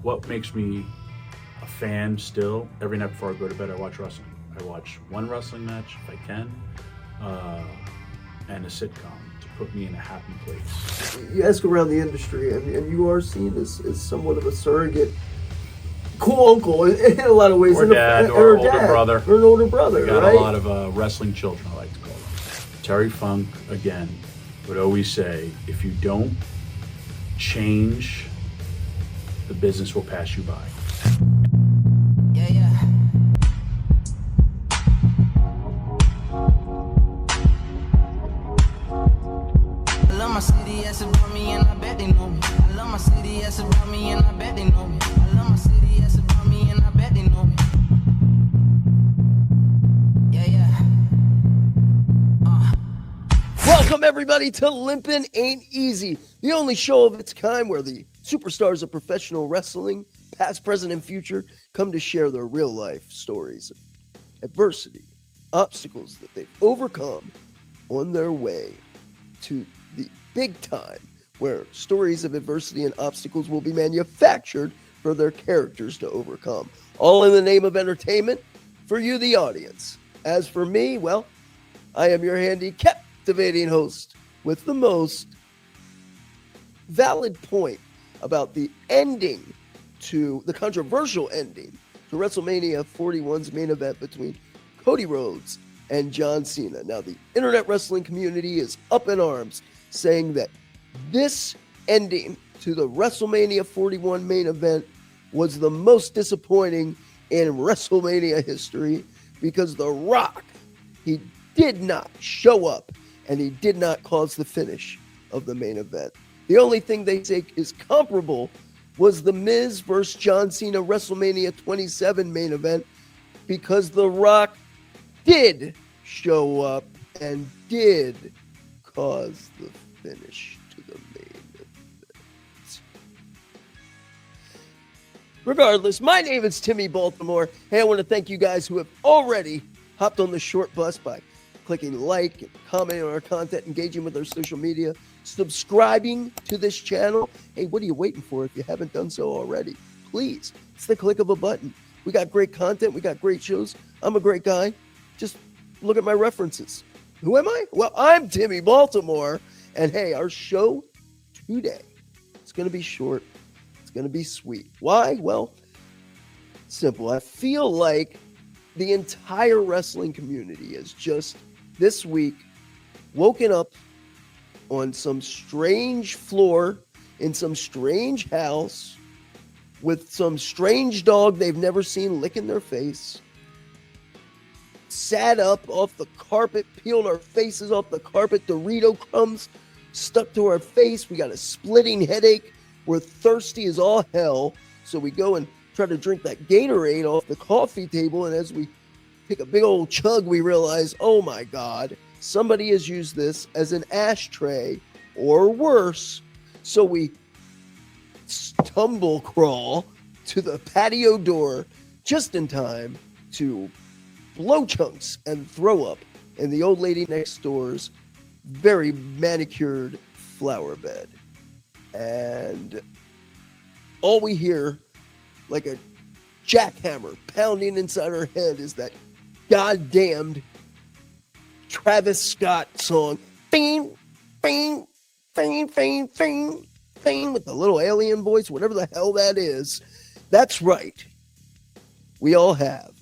what makes me a fan still. Every night before I go to bed, I watch wrestling. I watch one wrestling match if I can, and a sitcom to put me in a happy place. You ask around the industry, and you are seen as somewhat of a surrogate cool uncle in a lot of ways. Or dad, or older brother. Or an older brother, I got right? a lot of wrestling children, I like to call them. Terry Funk, again, would always say, if you don't change, the business will pass you by. Yeah, yeah. I love my city, yes, about me, and I bet they know me. I love my city, yes, about me, and I bet they know me. I love my city, yes, about me, and I bet they know me. Yeah, yeah. Welcome everybody to LiMPiN AiNT EAST, the only show of its kind where the superstars of professional wrestling, past, present, and future, come to share their real life stories of adversity, obstacles that they've overcome on their way to the big time, where stories of adversity and obstacles will be manufactured for their characters to overcome, all in the name of entertainment for you, the audience. As for me, well, I am your handy captivating host with the most valid point about the ending to the controversial ending to WrestleMania 41's main event between Cody Rhodes and John Cena. Now, the internet wrestling community is up in arms, saying that this ending to the WrestleMania 41 main event was the most disappointing in WrestleMania history because The Rock, he did not show up and he did not cause the finish of the main event. The only thing they say is comparable was The Miz versus John Cena WrestleMania 27 main event, because The Rock did show up and did cause the finish to the main event. Regardless, my name is Timmy Baltimore. Hey, I want to thank you guys who have already hopped on the short bus by clicking like, and commenting on our content, engaging with our social media, subscribing to this channel. Hey, what are you waiting for if you haven't done so already? Please, it's the click of a button. We got great content. We got great shows. I'm a great guy. Just look at my references. Who am I? Well, I'm Timmy Baltimore. And hey, our show today, it's going to be short. It's going to be sweet. Why? Well, simple. I feel like the entire wrestling community has just this week woken up on some strange floor in some strange house with some strange dog they've never seen licking their face, sat up off the carpet, peeled our faces off the carpet, Dorito crumbs stuck to our face. We got a splitting headache. We're thirsty as all hell. So we go and try to drink that Gatorade off the coffee table. And as we take a big old chug, we realize, oh my God, somebody has used this as an ashtray or worse. So we stumble crawl to the patio door just in time to blow chunks and throw up in the old lady next door's very manicured flower bed. And all we hear, like a jackhammer pounding inside our head, is that goddamned Travis Scott song, bing, bing, bing, bing, bing, bing, with the little alien voice, whatever the hell that is. That's right. We all have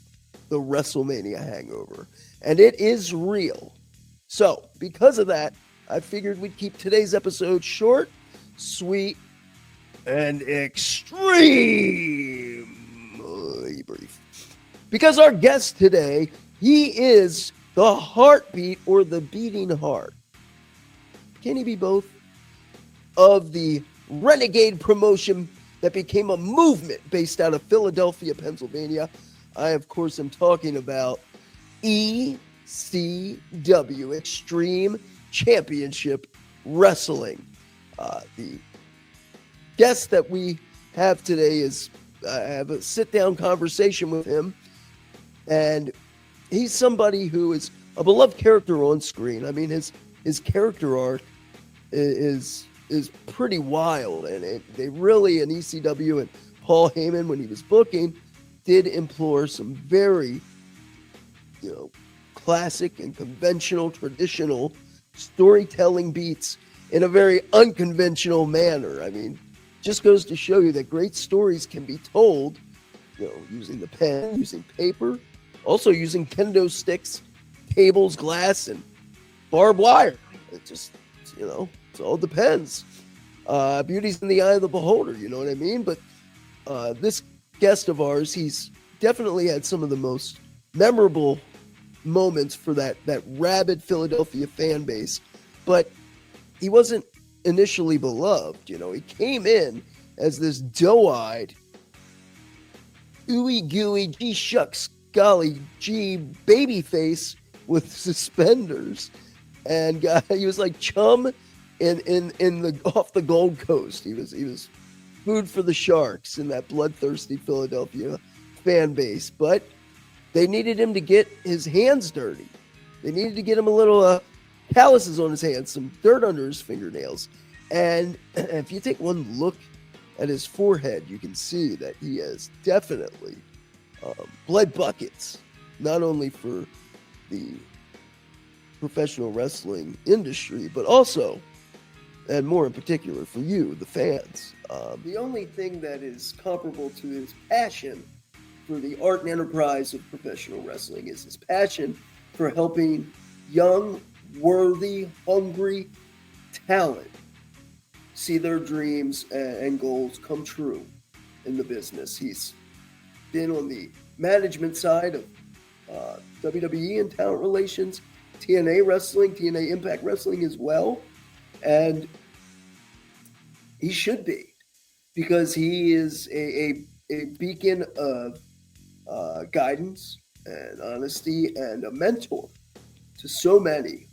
the WrestleMania hangover, and it is real. So, because of that, I figured we'd keep today's episode short, sweet, and extremely brief. Because our guest today, he is the heartbeat or the beating heart. Can he be both? Of the renegade promotion that became a movement based out of Philadelphia, Pennsylvania. I, of course, am talking about ECW, Extreme Championship Wrestling. The guest that we have today is, I have a sit-down conversation with him, and he's somebody who is a beloved character on screen. I mean, his character arc is pretty wild, and they really, in ECW, and Paul Heyman, when he was booking, did implore some very, classic and conventional, traditional storytelling beats in a very unconventional manner. I mean, just goes to show you that great stories can be told, using the pen, using paper, also using kendo sticks, tables, glass, and barbed wire. It just, it all depends. Beauty's in the eye of the beholder, you know what I mean? But this guest of ours, he's definitely had some of the most memorable moments for that rabid Philadelphia fan base. But he wasn't initially beloved, he came in as this doe-eyed, ooey gooey, gee shucks, golly gee baby face with suspenders, and he was like chum in the off the Gold Coast. He was food for the sharks in that bloodthirsty Philadelphia fan base, but they needed him to get his hands dirty. They needed to get him a little calluses on his hands, some dirt under his fingernails. And if you take one look at his forehead, you can see that he has definitely bled buckets, not only for the professional wrestling industry, but also, and more in particular, for you, the fans. The only thing that is comparable to his passion for the art and enterprise of professional wrestling is his passion for helping young, worthy, hungry talent see their dreams and goals come true in the business. He's been on the management side of WWE and talent relations, TNA Wrestling, TNA Impact Wrestling as well. And he should be, because he is a beacon of guidance and honesty and a mentor to so many.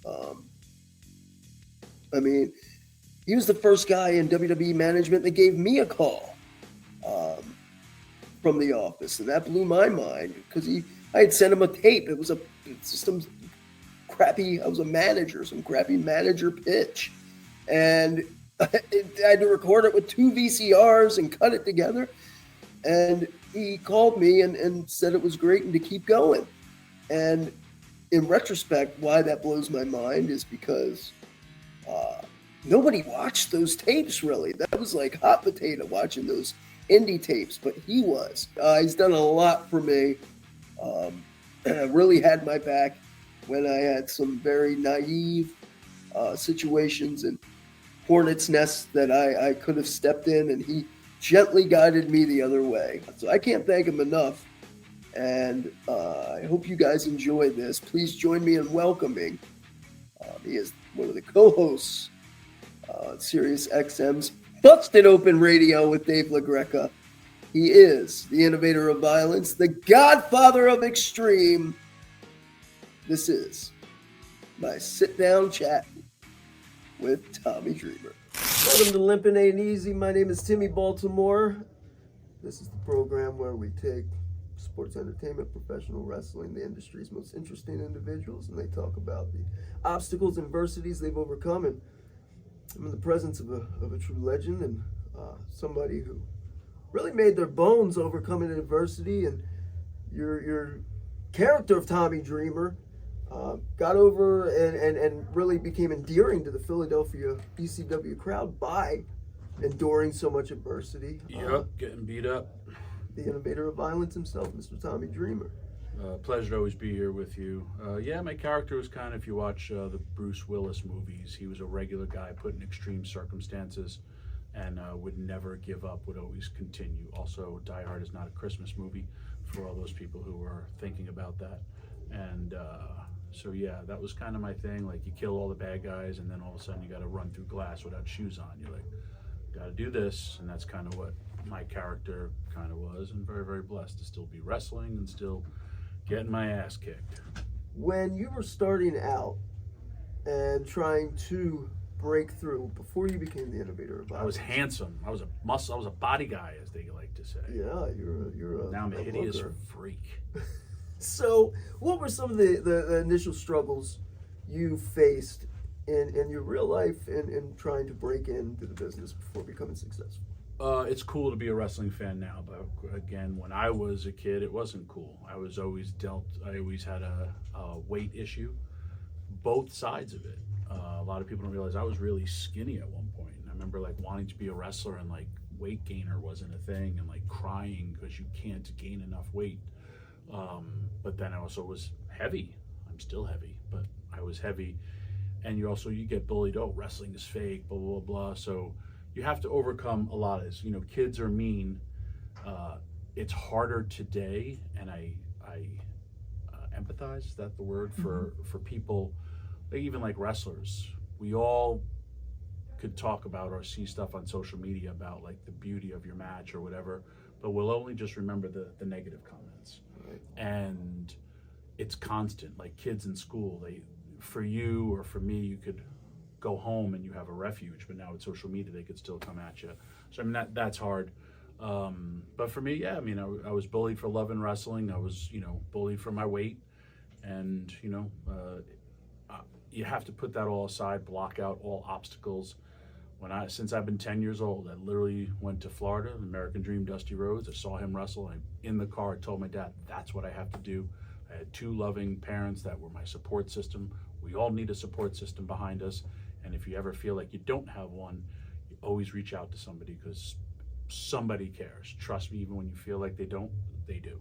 He was the first guy in WWE management that gave me a call from the office, and that blew my mind because I had sent him a tape. It was some crappy manager pitch, and I had to record it with 2 VCRs and cut it together. And he called me and said it was great and to keep going. And in retrospect, why that blows my mind is because nobody watched those tapes, really. That was like hot potato watching those indie tapes, but he was. He's done a lot for me. Really had my back when I had some very naive situations and hornet's nests that I could have stepped in, and he gently guided me the other way. So I can't thank him enough, and I hope you guys enjoy this. Please join me in welcoming. He is one of the co-hosts Sirius XM's Busted Open Radio with Dave LaGreca. He is the innovator of violence, the godfather of extreme. This is my sit-down chat with Tommy Dreamer. Welcome to LiMPiN AiNT EAST. My name is Timmy Baltimore. This is the program where we take sports entertainment, professional wrestling, the industry's most interesting individuals, and they talk about the obstacles and adversities they've overcome. And I'm in the presence of a true legend and somebody who really made their bones overcoming adversity. And your character of Tommy Dreamer got over and really became endearing to the Philadelphia ECW crowd by enduring so much adversity. Yep, getting beat up. The innovator of violence himself, Mr. Tommy Dreamer. Pleasure to always be here with you. My character was kind of, if you watch the Bruce Willis movies, he was a regular guy put in extreme circumstances and would never give up, would always continue. Also, Die Hard is not a Christmas movie for all those people who are thinking about that. And that was kind of my thing. Like, you kill all the bad guys and then all of a sudden you got to run through glass without shoes on. You're like, got to do this. And that's kind of what my character kind of was, and very, very blessed to still be wrestling and still getting my ass kicked. When you were starting out and trying to break through, before you became the innovator of violence, I was handsome. I was a body guy, as they like to say. Yeah, you're a now I'm a hideous looker. freak. So, what were some of the initial struggles you faced in your real life in trying to break into the business before becoming successful? It's cool to be a wrestling fan now, but again, when I was a kid, it wasn't cool. I always had a weight issue, both sides of it. A lot of people don't realize I was really skinny at one point. I remember like wanting to be a wrestler and like weight gainer wasn't a thing, and like crying because you can't gain enough weight. But then I also was heavy. I'm still heavy, but I was heavy. And you get bullied, oh, wrestling is fake, blah, blah, blah. So you have to overcome a lot of this. You know, kids are mean. It's harder today, and I empathize, is that the word, for people, even like wrestlers. We all could talk about or see stuff on social media about like the beauty of your match or whatever, but we'll only just remember the negative comments. Right. And it's constant. Like kids in school, for you or for me, you could go home and you have a refuge, but now with social media, they could still come at you. So I mean, that's hard. But for me, yeah, I mean, I was bullied for loving wrestling. I was, bullied for my weight, and you have to put that all aside, block out all obstacles. Since I've been 10 years old, I literally went to Florida, the American Dream, Dusty Rhodes. I saw him wrestle. In the car, I told my dad, that's what I have to do. I had 2 loving parents that were my support system. We all need a support system behind us. And if you ever feel like you don't have one, you always reach out to somebody, because somebody cares. Trust me, even when you feel like they don't, they do.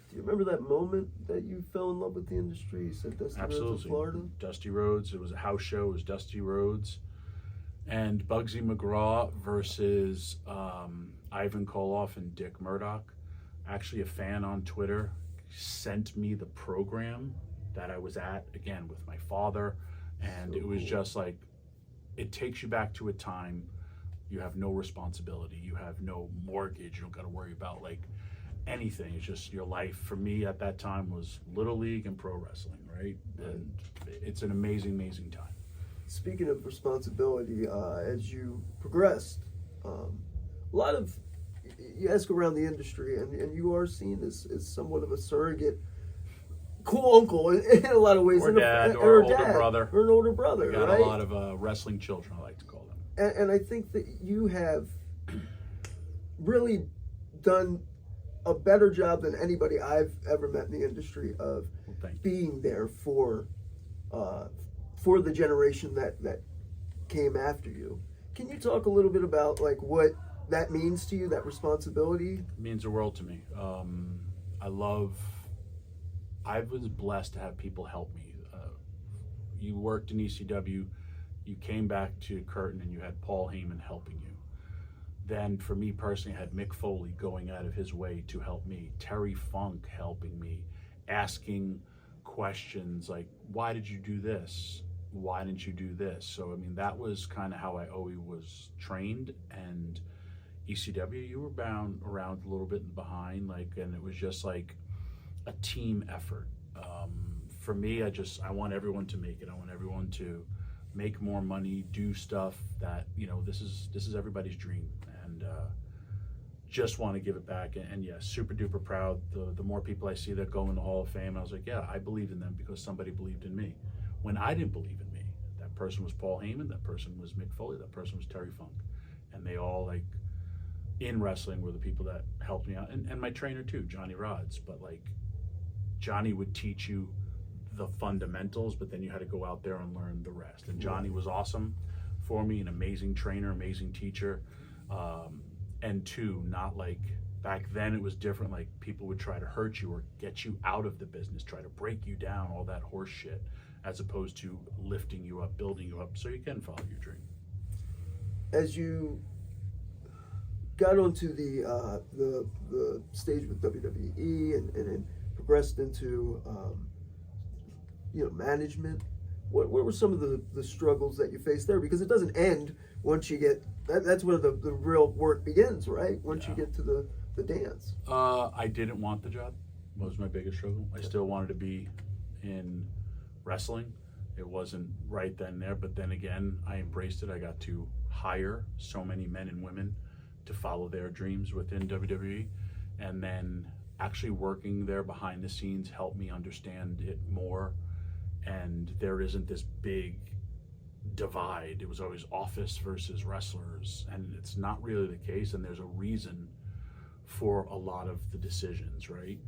Do you remember that moment that you fell in love with the industry? You said Dusty Rhodes in Florida? Dusty Rhodes. It was a house show. It was Dusty Rhodes and Bugsy McGraw versus Ivan Koloff and Dick Murdoch. Actually, a fan on Twitter sent me the program that I was at, again, with my father. And so it was just like, it takes you back to a time you have no responsibility, you have no mortgage, you don't got to worry about like anything. It's just your life. For me at that time was Little League and pro wrestling, right? And it's an amazing, amazing time. Speaking of responsibility, as you progressed, a lot of, you ask around the industry, and you are seen as somewhat of a surrogate cool uncle in a lot of ways. Or dad, or older brother. Or an older brother, I got right? a lot of wrestling children, I like to call them. And I think that you have really done a better job than anybody I've ever met in the industry of being there for the generation that came after you. Can you talk a little bit about like what that means to you, that responsibility? It means the world to me. I was blessed to have people help me. You worked in ECW, you came back to Curtin, and you had Paul Heyman helping you. Then for me personally, I had Mick Foley going out of his way to help me, Terry Funk helping me, asking questions like, why did you do this? Why didn't you do this? So, I mean, that was kind of how I always was trained. And ECW, you were bound around a little bit behind, and it was just like a team effort. For me, I want everyone to make it. I want everyone to make more money, do stuff that, this is everybody's dream, and just want to give it back. And yes, super duper proud. The more people I see that go in the Hall of Fame, I was like, yeah, I believed in them because somebody believed in me. When I didn't believe in me, that person was Paul Heyman, that person was Mick Foley, that person was Terry Funk. And they all, in wrestling, were the people that helped me out. And my trainer too, Johnny Rods. But Johnny would teach you the fundamentals, but then you had to go out there and learn the rest. And Johnny was awesome for me, an amazing trainer, amazing teacher. And two, not back then it was different. People would try to hurt you or get you out of the business, try to break you down, all that horse shit, as opposed to lifting you up, building you up so you can follow your dream. As you got onto the stage with WWE and then progressed into management, what were some of the struggles that you faced there? Because it doesn't end once you get that's where the real work begins, right? Once you get to the dance. I didn't want the job. That was my biggest struggle. I still wanted to be in wrestling. It wasn't right then and there, but then again, I embraced it. I got to hire so many men and women to follow their dreams within WWE, and then actually working there behind the scenes helped me understand it more. And there isn't this big divide. It was always office versus wrestlers, and it's not really the case. And there's a reason for a lot of the decisions, right?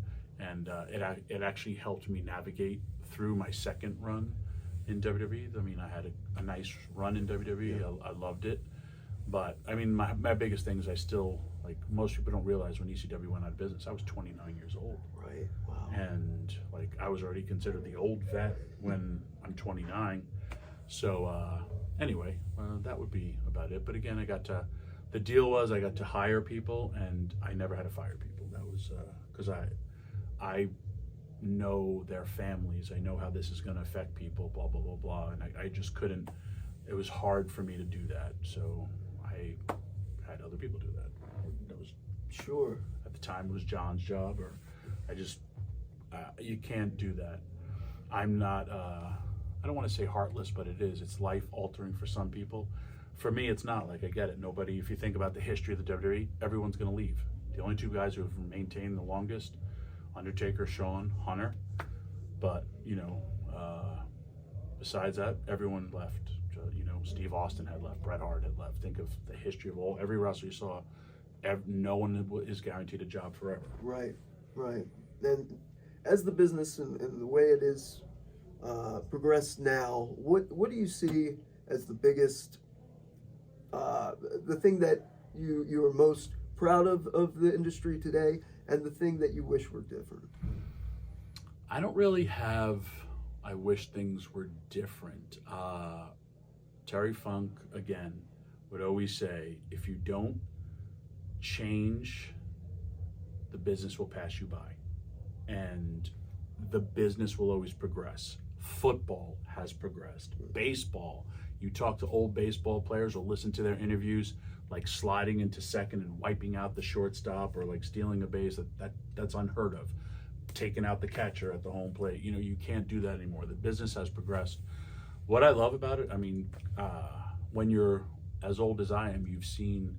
And it actually helped me navigate through my second run in WWE. I mean, I had a nice run in WWE. Yeah. I loved it. But I mean, my biggest thing is I still, like most people don't realize, when ECW went out of business, I was 29 years old. Right. Wow. And like I was already considered the old vet when I'm 29. So anyway, that would be about it. But again, the deal was I got to hire people, and I never had to fire people. That was because I know their families. I know how this is going to affect people, blah, blah, blah, blah. And I just couldn't, it was hard for me to do that. So I had other people do that. That was, Sure. at the time, it was John's job, or I just, you can't do that. I'm not, I don't want to say heartless, but it is. It's life altering for some people. For me, it's not. Like, I get it. Nobody, if you think about the history of the WWE, everyone's going to leave. The only two guys who have maintained the longest, Undertaker, Shawn, Hunter. But, you know, besides that, everyone left. You know, Steve Austin had left. Bret Hart had left. Think of the history of every wrestler you saw. No one is guaranteed a job forever. Right. Right. And as the business and the way it is progressed now, what do you see as the biggest, the thing that you are most proud of the industry today, and the thing that you wish were different? I don't really have, I wish things were different. Terry Funk, again, would always say, if you don't change, the business will pass you by. And the business will always progress. Football has progressed. Baseball, you talk to old baseball players or listen to their interviews, like sliding into second and wiping out the shortstop, or like stealing a base, that's unheard of. Taking out the catcher at the home plate. You know, you can't do that anymore. The business has progressed. What I love about it, I mean, when you're as old as I am, you've seen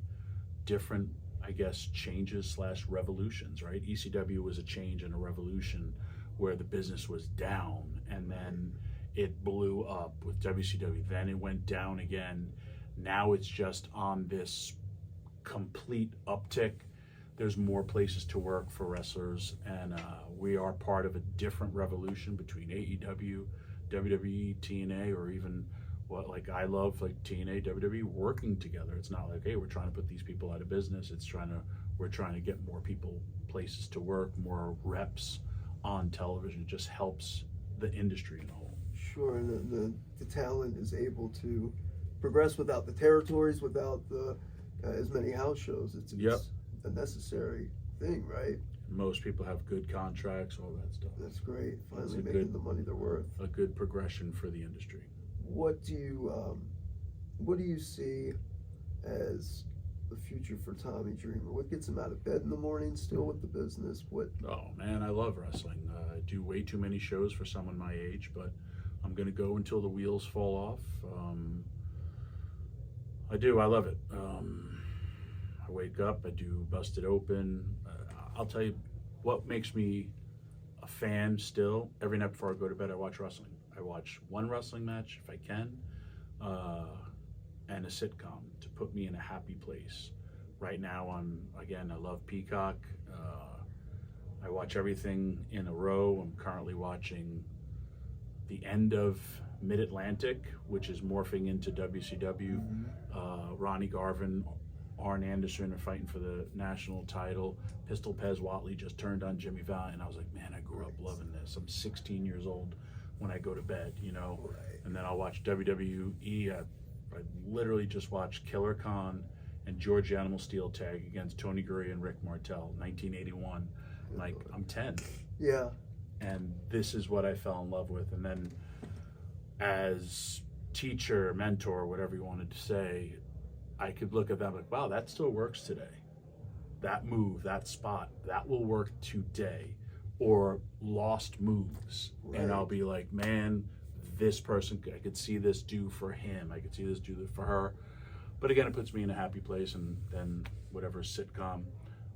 different, I guess, changes / revolutions, right? ECW was a change and a revolution where the business was down, and then it blew up with WCW. Then it went down again. Now it's just on this complete uptick. There's more places to work for wrestlers, and we are part of a different revolution between AEW, WWE, TNA, or even what, like, I love, like TNA, WWE working together. It's not like, hey, we're trying to put these people out of business. We're trying to get more people places to work, more reps on television. It just helps the industry in a whole. Sure, and the talent is able to progress without the territories, without the as many house shows. It's a necessary thing, right? Most people have good contracts, all that stuff. That's great. Finally making the money they're worth. A good progression for the industry. What do you see as the future for Tommy Dreamer? What gets him out of bed in the morning still with the business? Oh man, I love wrestling. I do way too many shows for someone my age, but I'm gonna go until the wheels fall off. I love it. I wake up, I do Busted Open. I'll tell you what makes me a fan still. Every night before I go to bed, I watch wrestling. I watch one wrestling match if I can, and a sitcom to put me in a happy place. Right now, I love Peacock. I watch everything in a row. I'm currently watching the end of Mid-Atlantic, which is morphing into WCW. Ronnie Garvin, Arn Anderson are fighting for the national title. Pistol Pez Watley just turned on Jimmy Valiant, and I was like, man, I grew up loving this. I'm 16 years old when I go to bed, you know. Right. And then I'll watch WWE. I literally just watched Killer Khan and George Animal Steel tag against Tony Gurria and Rick Martel, 1981. Like, I'm 10. Yeah. And this is what I fell in love with. And then as teacher, mentor, whatever you wanted to say, I could look at that like, wow, that still works today. That move, that spot, that will work today. Or lost moves. Right. And I'll be like, man, this person, I could see this do for him. I could see this do for her. But again, it puts me in a happy place. And then whatever sitcom,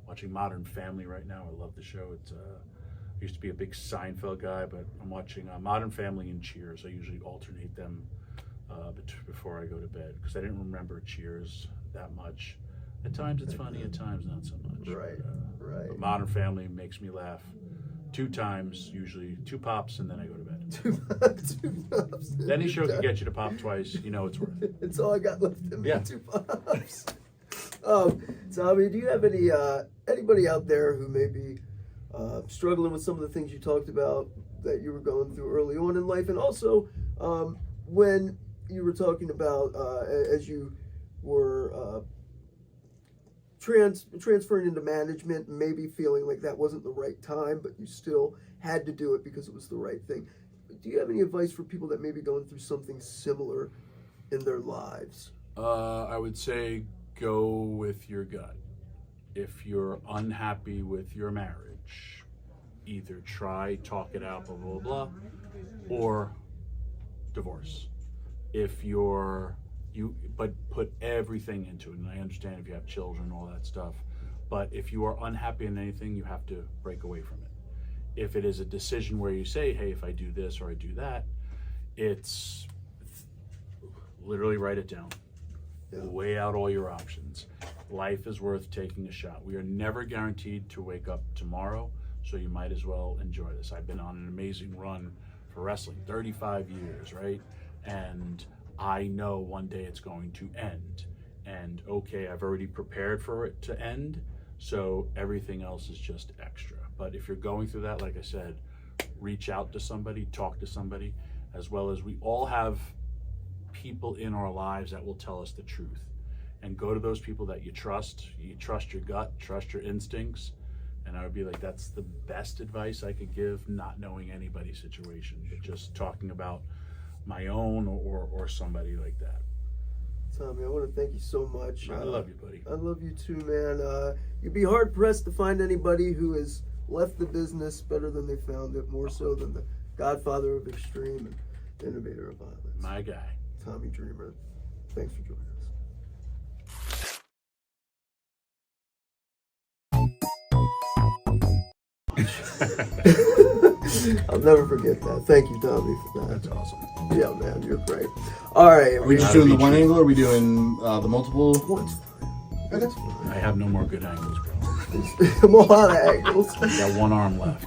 watching Modern Family right now. I love the show. I used to be a big Seinfeld guy, but I'm watching Modern Family and Cheers. I usually alternate them before I go to bed, because I didn't remember Cheers that much. At times it's funny, at times not so much. Right, right. But Modern Family makes me laugh 2 times, usually 2 pops, and then I go to bed. 2 pops. Any show can get you to pop twice, you know it's worth it. It's all I got left in me. Yeah. 2 pops. Tommy, do you have anybody out there who may be struggling with some of the things you talked about that you were going through early on in life, and also when you were talking about as you were transferring into management, maybe feeling like that wasn't the right time, but you still had to do it because it was the right thing. Do you have any advice for people that may be going through something similar in their lives? I would say go with your gut. If you're unhappy with your marriage, either try, talk it out, blah, blah, blah, or divorce. But put everything into it. And I understand if you have children, all that stuff. But if you are unhappy in anything, you have to break away from it. If it is a decision where you say, hey, if I do this or I do that, it's literally write it down. Yeah. Weigh out all your options. Life is worth taking a shot. We are never guaranteed to wake up tomorrow, so you might as well enjoy this. I've been on an amazing run for wrestling, 35 years, right? And I know one day it's going to end. And okay, I've already prepared for it to end, so everything else is just extra. But if you're going through that, like I said, reach out to somebody, talk to somebody, as well as we all have people in our lives that will tell us the truth. And go to those people that you trust. You trust your gut, trust your instincts. And I would be like, that's the best advice I could give, not knowing anybody's situation, but just talking about my own or somebody like that. Tommy, I want to thank you so much. I love you, buddy. I love you too, man. You'd be hard pressed to find anybody who has left the business better than they found it, more so than the Godfather of Extreme and Innovator of Violence. My guy. Tommy Dreamer. Thanks for joining us. I'll never forget that. Thank you, Tommy, for that. That's awesome. Yeah, man, you're great. All right. Are we just doing the one angle, or are we doing the multiple? What's fine? That's fine. I have no more good angles, bro. I'm all out of angles. I got one arm left.